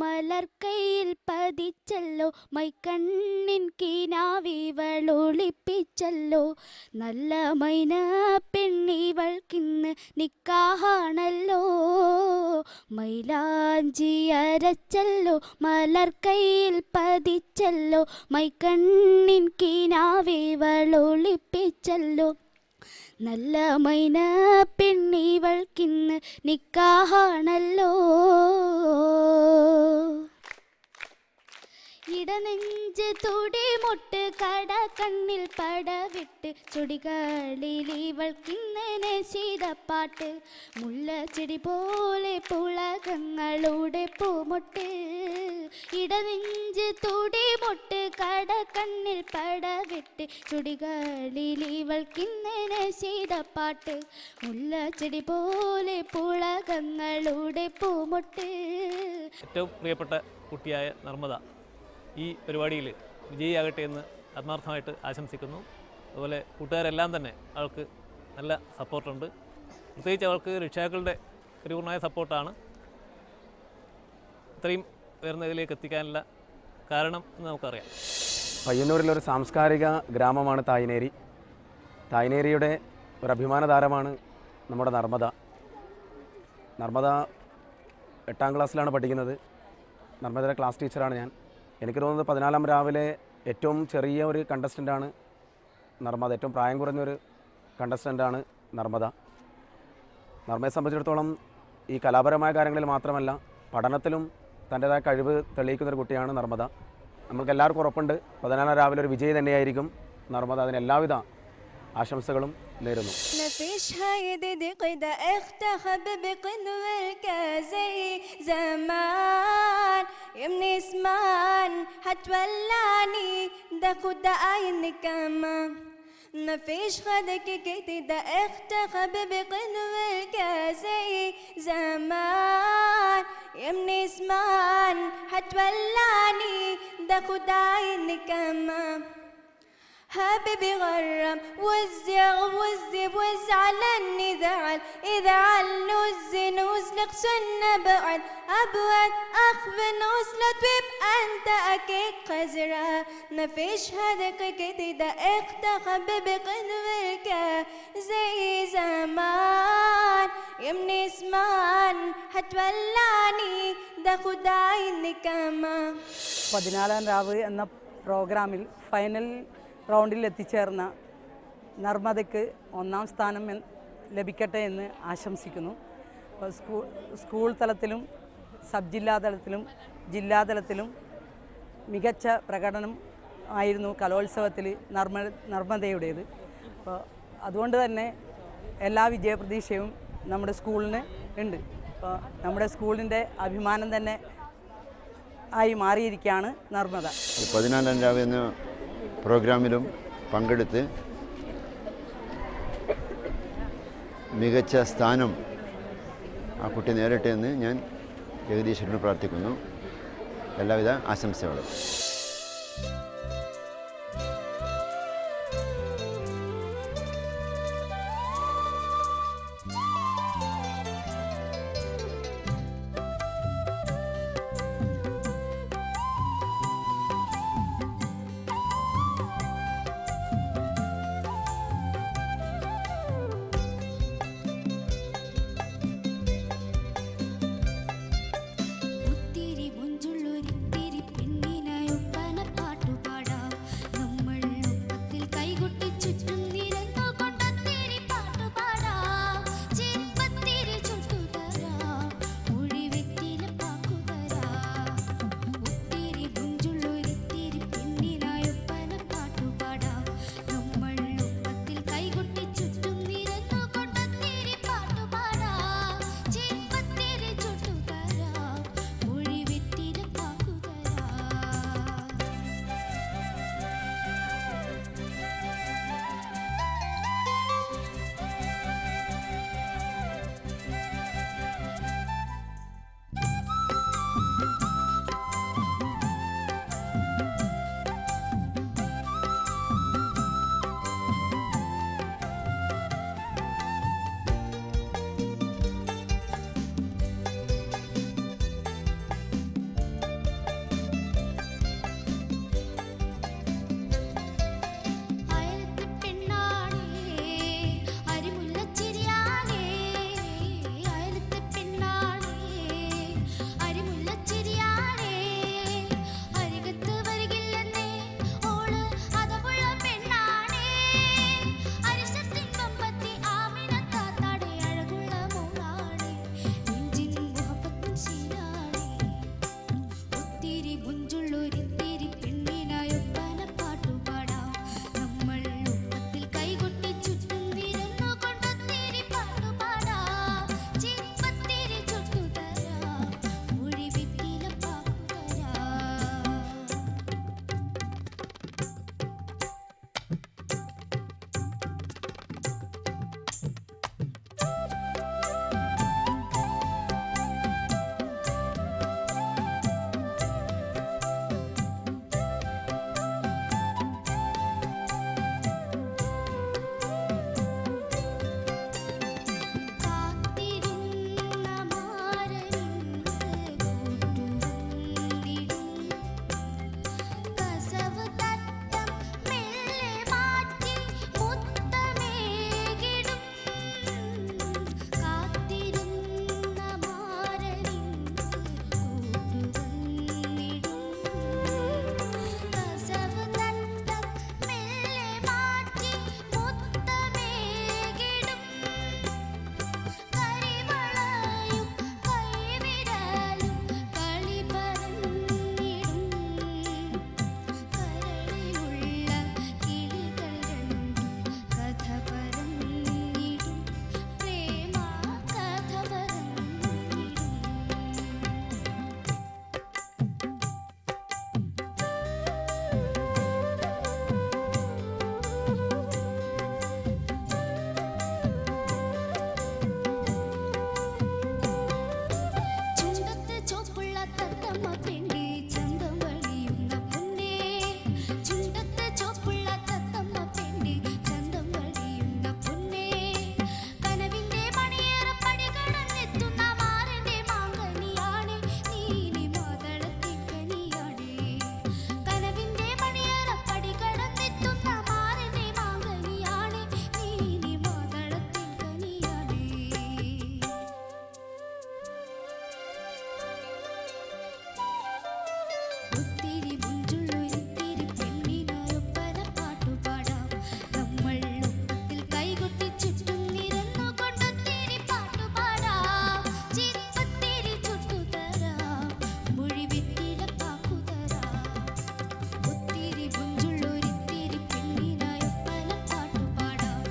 മലർക്കൈയിൽ പതിച്ചല്ലോ മൈക്കണ്ണിൻ കിനാവിവളൊളിപ്പിച്ചല്ലോ നല്ല മൈന പെണ്ണിവൾക്കിന്ന് നിക്കാഹാണല്ലോ മൈലാഞ്ചി അരച്ചല്ലോ മലർക്കൈയിൽ പതിച്ചല്ലോ മൈക്കണ്ണിൻ കിനാവിവളൊളിപ്പിച്ചല്ലോ നല്ല മൈന പെണ്ണിവൾക്കിന്ന് നിക്കാഹാണല്ലോ ഇടനെഞ്ച് തുടിമുട്ട് കട കണ്ണിൽ പടവിട്ട് ചുടികളിൽ ഇവൾക്കിന്ന് നശീതപ്പാട്ട് മുല്ലച്ചെടി പോലെ പുളകങ്ങളുടെ പൂമൊട്ട് ഇടനെഞ്ച് തുടിമുട്ട് കട കണ്ണിൽ പടവിട്ട് ചുടികളിൽ ഇവൾക്കിന്ന് നശീതപ്പാട്ട് മുല്ലച്ചെടി പോലെ പുളകങ്ങളുടെ പൂമൊട്ട്. ഏറ്റവും പ്രിയപ്പെട്ട കുട്ടിയായ നർമ്മദ ഈ പരിപാടിയിൽ വിജയിയാകട്ടെ എന്ന് ആത്മാർത്ഥമായിട്ട് ആശംസിക്കുന്നു. അതുപോലെ കൂട്ടുകാരെല്ലാം തന്നെ അവൾക്ക് നല്ല സപ്പോർട്ടുണ്ട്. പ്രത്യേകിച്ച് അവൾക്ക് രക്ഷിതാക്കളുടെ പരിപൂർണമായ സപ്പോർട്ടാണ് ഇത്രയും ഉയർന്ന ഇതിലേക്ക് എത്തിക്കാനുള്ള കാരണം എന്ന് നമുക്കറിയാം. പയ്യന്നൂരിലൊരു സാംസ്കാരിക ഗ്രാമമാണ് തായ്നേരി. തായ്നേരിയുടെ ഒരു അഭിമാന താരമാണ് നമ്മുടെ നർമ്മദ. നർമ്മദ 8ാം ക്ലാസ്സിലാണ് പഠിക്കുന്നത്. നർമ്മദയുടെ ക്ലാസ് ടീച്ചറാണ് ഞാൻ. എനിക്ക് തോന്നുന്നത് 14ാം രാവിലെ ഏറ്റവും ചെറിയ ഒരു കണ്ടസ്റ്റൻ്റാണ് നർമ്മദ. ഏറ്റവും പ്രായം കുറഞ്ഞൊരു കണ്ടസ്റ്റൻ്റാണ് നർമ്മദ. നർമ്മദയെ സംബന്ധിച്ചിടത്തോളം ഈ കലാപരമായ കാര്യങ്ങളിൽ മാത്രമല്ല പഠനത്തിലും തൻ്റേതായ കഴിവ് തെളിയിക്കുന്നൊരു കുട്ടിയാണ് നർമ്മദ. നമുക്ക് എല്ലാവർക്കും ഉറപ്പുണ്ട് 14ാം രാവിലെ ഒരു വിജയി തന്നെയായിരിക്കും നർമ്മദ. അതിന് എല്ലാവിധ ആശംസകളും നേരുന്നു. مفيش خدك كده اختخب بقنو الكازي زمان يا من اسمان هتولعني ده خداين كمان حبيبي غرم وزغ وزب وزعلني زعل إذا علوز نوزلق سنة بعد أبعد أخذ نوزلت ويبقى أنت أكيد خزرة مفيش هدك كده اختخب بقنوك زي زمان يا من اسمان هتولعني ده خدايني كمان. 14ാം രാവ് എന്ന പ്രോഗ്രാമിൽ ഫൈനൽ റൗണ്ടിൽ എത്തിച്ചേർന്ന നർമ്മദയ്ക്ക് 1ാം സ്ഥാനം ലഭിക്കട്ടെ എന്ന് ആശംസിക്കുന്നു. സ്കൂൾ തലത്തിലും സബ് ജില്ലാ തലത്തിലും ജില്ലാതലത്തിലും മികച്ച പ്രകടനം ആയിരുന്നു കലോത്സവത്തിൽ നർമ്മദയുടേത്. അപ്പോൾ അതുകൊണ്ട് തന്നെ എല്ലാ വിജയപ്രതീക്ഷയും നമ്മുടെ സ്കൂളിന് ഉണ്ട്. അപ്പോൾ നമ്മുടെ സ്കൂളിൻ്റെ അഭിമാനം തന്നെ ആയി മാറിയിരിക്കുകയാണ് നർമ്മദ. 14ാം രാവ് എന്ന പ്രോഗ്രാമിലും പങ്കെടുത്ത് മികച്ച സ്ഥാനം ആ കുട്ടി നേരട്ടെ എന്ന് ഞാൻ ജഗദീശ്വരന് പ്രാർത്ഥിക്കുന്നു. എല്ലാവിധ ആശംസകളും. ഒത്തിരി മുഞ്ചുള്ളൊരിത്തിരി പെണ്ണിനായൊപ്പന പാട്ടുപാടാം നമ്മൾ ഒപ്പത്തിൽ കൈകൊട്ടി ചുറ്റും നിരന്നു കൊണ്ടൊത്തിരി പാട്ടുപാടാം ചിപ്പത്തിരി ചുട്ടുതരാം മൊഴിവിത്തിര പാക്കുതരാം ഒത്തിരി മുഞ്ചുള്ളൊരിത്തിരി പെണ്ണിനായൊപ്പന പാട്ടുപാടാം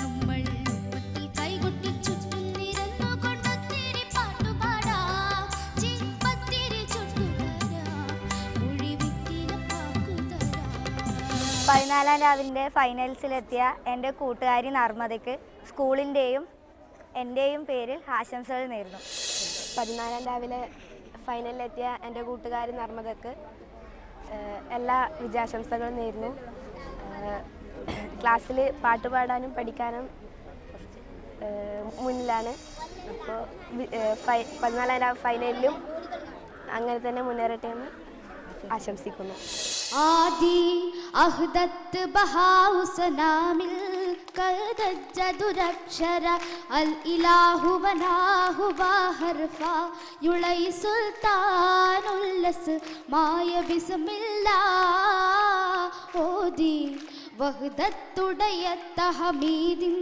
നമ്മൾ ഒപ്പത്തിൽ കൈകൊട്ടി ചുറ്റും നിരന്നു കൊണ്ടൊത്തിരി പാട്ടുപാടാം ചിപ്പത്തിരി ചുട്ടുതരാം മൊഴിവിത്തിര പാക്കുതരാം. 14ാം രാവിൻ്റെ ഫൈനൽസിലെത്തിയ എൻ്റെ കൂട്ടുകാരി നർമ്മദയ്ക്ക് സ്കൂളിൻ്റെയും എൻ്റെയും പേരിൽ ആശംസകൾ നേരുന്നു. 14ാം രാവിലെ ഫൈനലിലെത്തിയ എൻ്റെ കൂട്ടുകാരി നർമ്മദയ്ക്ക് എല്ലാ വിജയാശംസകളും നേരുന്നു. ക്ലാസ്സിൽ പാട്ട് പാടാനും പഠിക്കാനും മുന്നിലാണ്. അപ്പോൾ 14ാം രാവ് ഫൈനലിലും അങ്ങനെ തന്നെ മുന്നേറട്ടെ എന്ന് ആശംസിക്കുന്നു. ആദി അഹ്ദത്ത് ബഹാഉസനാമിൽ കദജ്ജദുരക്ഷര അൽ ഇലാഹു വനാഹു വഹർഫ യുളൈ സുൽത്താനുല്ലസ് മായ ബിസ്മില്ലാ ഓദി വഹ്ദത്തുടയ തഹമീദിൻ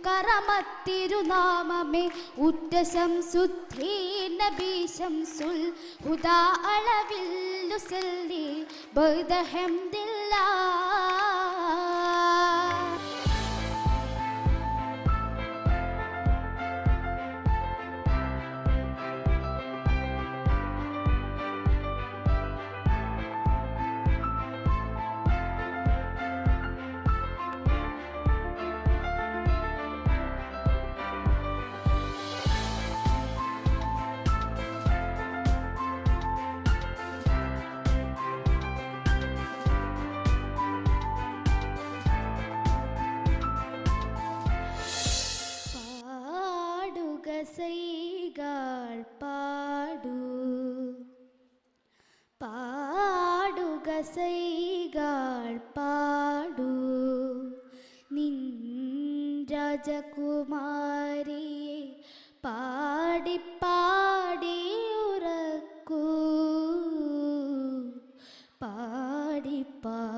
കറമത്തിരുനാമമേ ഉറ്റ ശംസുദ്ദീൻ നബി ശംസുൽ ഹുദാ അളവില്ലുസല്ലി ബഅദ ഹംദില്ലാഹ്. സൈകൾ പാടൂ പാടുക സൈകൾ പാടൂ നിൻ രാജകുമാരിയെ പാടി പാടി ഉറക്കൂ പാടി പാടിയുറക്കൂ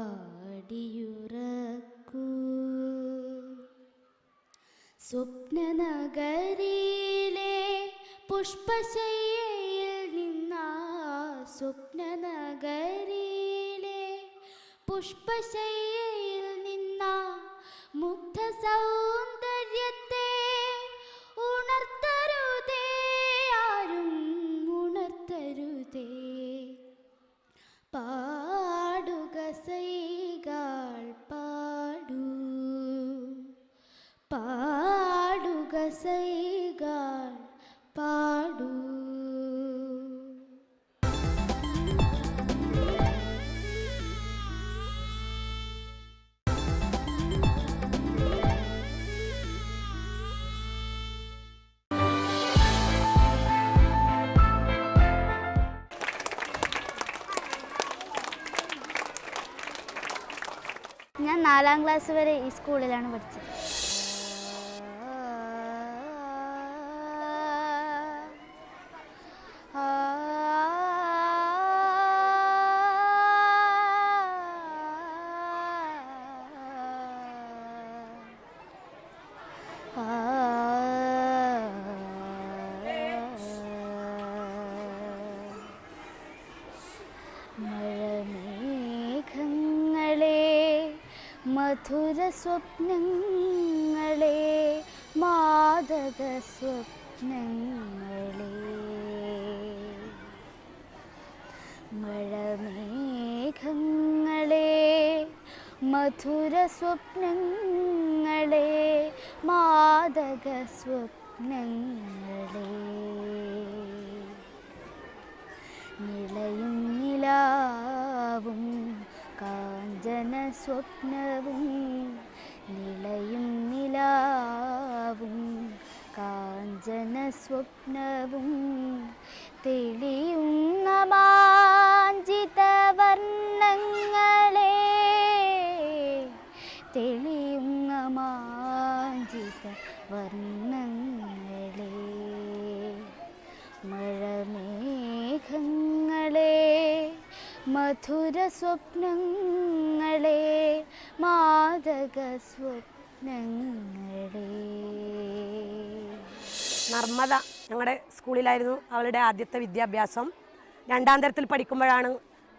സ്വപ്നനഗരിയിലെ പുഷ്പശയ്യയിൽ നിന്നാ സ്വപ്നനഗരിയിലെ പുഷ്പശയ്യയിൽ നിന്നാ മുഗ്ധ സൗന്ദര്യത്തെ ഉണർത്തരുതേ ആരും ഉണർത്തരുതേ പാടുക സൈകൾ പാടൂ പാടുക സൈകൾ പാടൂ. ഞാൻ 4ാം ക്ലാസ് വരെ ഈ സ്കൂളിലാണ് പഠിച്ചത്. മധുര സ്വപ്നങ്ങളെ മാദക സ്വപ്നങ്ങളെ മഴമേഘങ്ങളെ മധുര സ്വപ്നങ്ങളെ മാദക സ്വപ്നങ്ങളെ നിളയും നിലാവും കാഞ്ചന സ്വപ്നവും നിളയും നിലാവും കാഞ്ചന സ്വപ്നവും തെളിയുന്ന മാഞ്ചിത വർണ്ണങ്ങളെ തെളിയുന്ന മാഞ്ചിത വർണ്ണങ്ങളെ മഴമേഘങ്ങളെ മധുര സ്വപ്നങ്ങളെ മാദക സ്വപ്നങ്ങളെ. നർമ്മദ ഞങ്ങളുടെ സ്കൂളിലായിരുന്നു അവളുടെ ആദ്യത്തെ വിദ്യാഭ്യാസം. 2ാം തരത്തിൽ പഠിക്കുമ്പോഴാണ്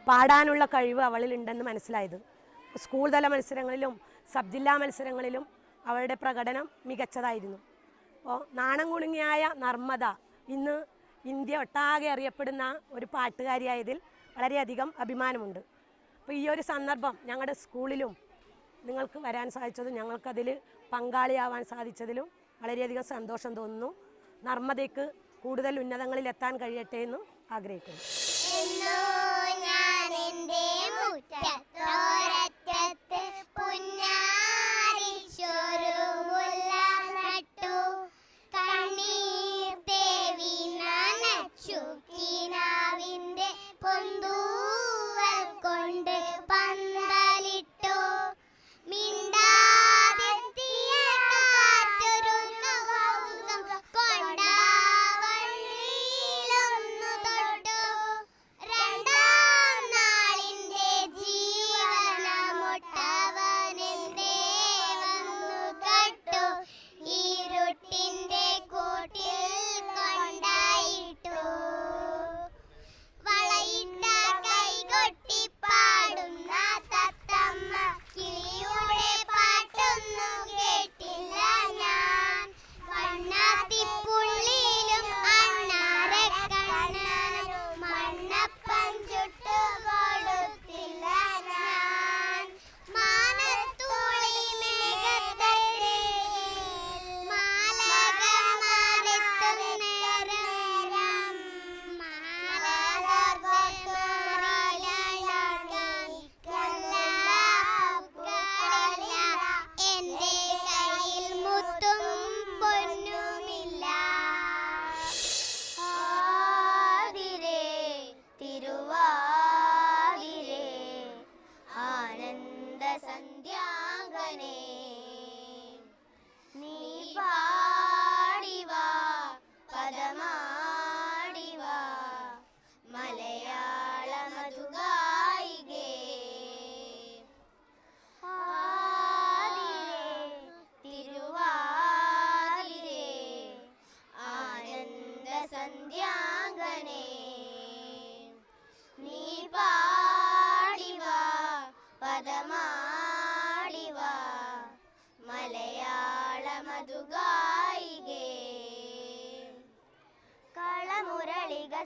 പാടാനുള്ള കഴിവ് അവളിലുണ്ടെന്ന് മനസ്സിലായത്. സ്കൂൾ തല മത്സരങ്ങളിലും സബ് ജില്ലാ മത്സരങ്ങളിലും അവളുടെ പ്രകടനം മികച്ചതായിരുന്നു. അപ്പോൾ നാണം കുണുങ്ങിയായ നർമ്മദ ഇന്ന് ഇന്ത്യ ഒട്ടാകെ അറിയപ്പെടുന്ന ഒരു പാട്ടുകാരിയായതിൽ വളരെയധികം അഭിമാനമുണ്ട്. അപ്പോൾ ഈ ഒരു സന്ദർഭം ഞങ്ങളുടെ സ്കൂളിലും നിങ്ങൾക്ക് വരാൻ സാധിച്ചതും ഞങ്ങൾക്കതിൽ പങ്കാളിയാവാൻ സാധിച്ചതിലും വളരെയധികം സന്തോഷം തോന്നുന്നു. നർമ്മദയ്ക്ക് കൂടുതൽ ഉന്നതങ്ങളിലെത്താൻ കഴിയട്ടെ എന്ന് ആഗ്രഹിക്കുന്നു.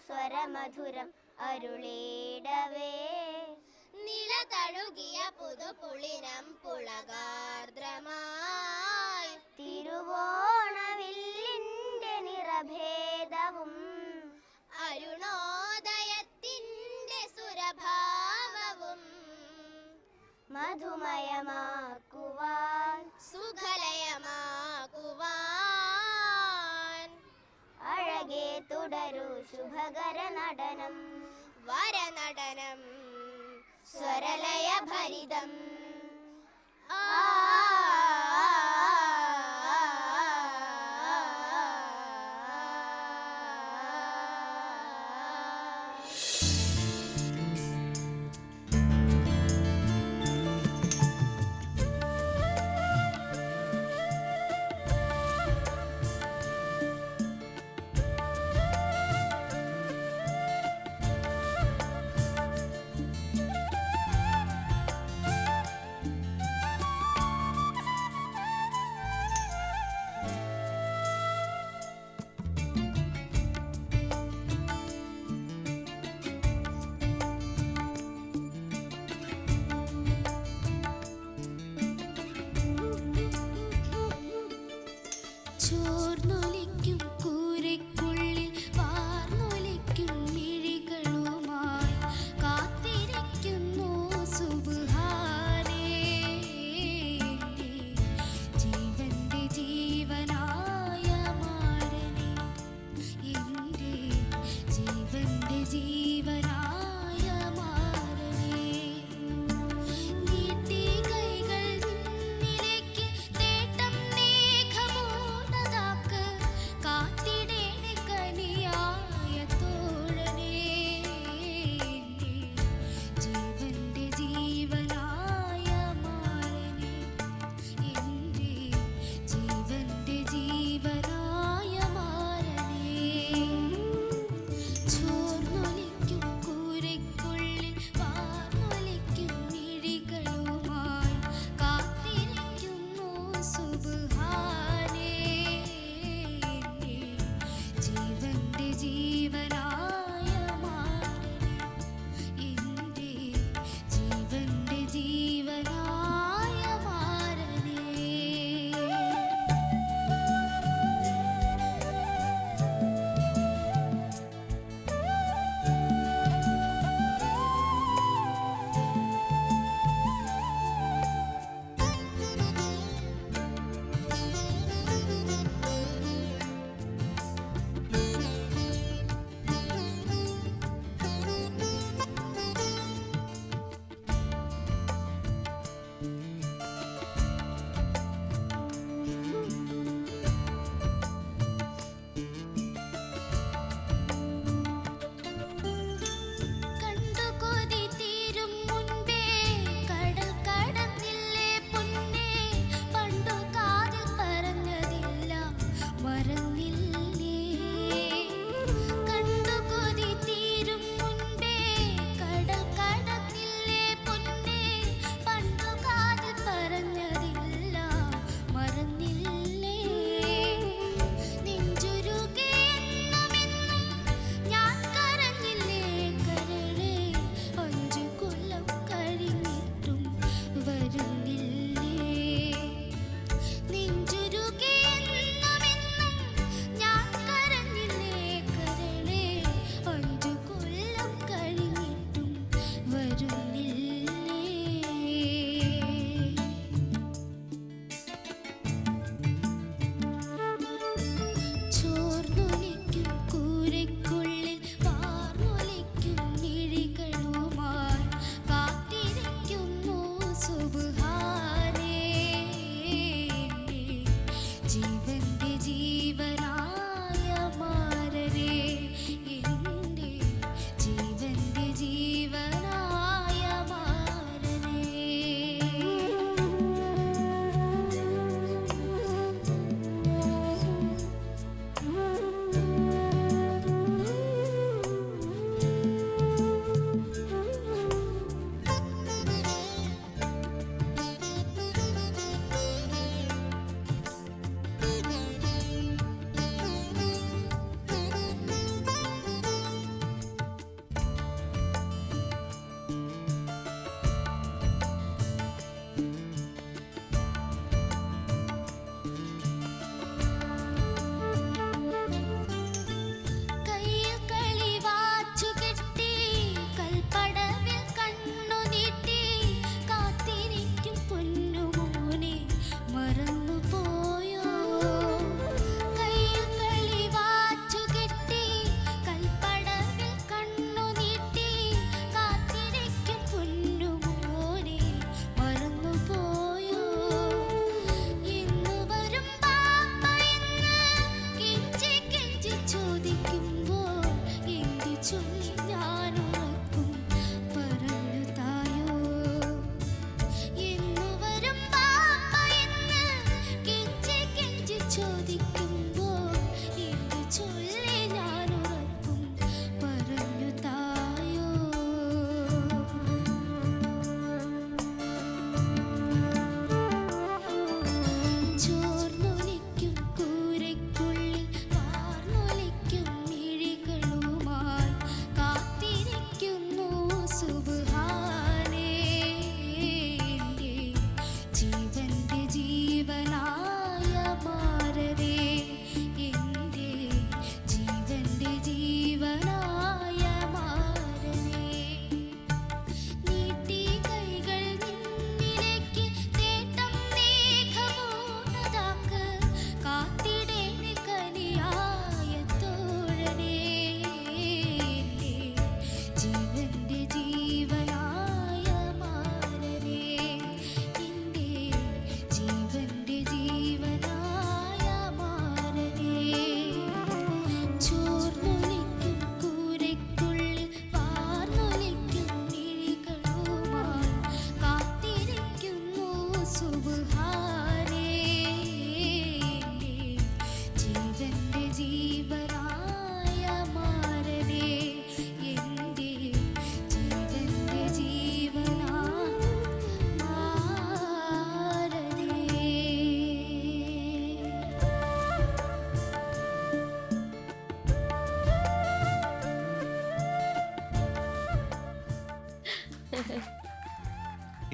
സ്വരമധുരം അരുളേടവേ നില തഴുകിയ പുതുപുളിനം പുളകാർദ്രമായി തിരുവോണവില്ലിന്റെ നിറഭേദവും അരുണോദയത്തിന്റെ സുരഭാവവും മധുമയമാക്കുവാൻ സുഖലയമാക്കുവാൻ അഴകെ തുടരൂ ശുഭകര നടനം വരനടനം സ്വരലയ ഭരിതം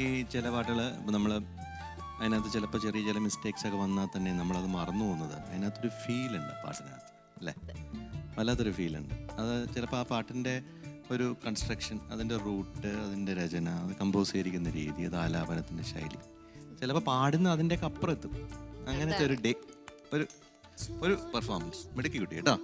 ഈ ചില പാട്ടുകൾ നമ്മൾ അതിനകത്ത് ചിലപ്പോൾ ചെറിയ ചില മിസ്റ്റേക്സ് ഒക്കെ വന്നാൽ തന്നെ നമ്മളത് മറന്നു പോകുന്നത് അതിനകത്തൊരു ഫീലുണ്ട് പാട്ടിനകത്ത് അല്ലേ, വല്ലാത്തൊരു ഫീലുണ്ട്. അത് ചിലപ്പോൾ ആ പാട്ടിൻ്റെ ഒരു കൺസ്ട്രക്ഷൻ, അതിൻ്റെ റൂട്ട്, അതിൻ്റെ രചന, അത് കമ്പോസ് ചെയ്തിരിക്കുന്ന രീതി, അത് ആലാപനത്തിൻ്റെ ശൈലി, ചിലപ്പോൾ പാടുന്ന അതിൻ്റെയൊക്കെ അപ്പുറത്തും അങ്ങനത്തെ ഒരു ഒരു പെർഫോമൻസ് മിടുക്കി കിട്ടി കേട്ടോ.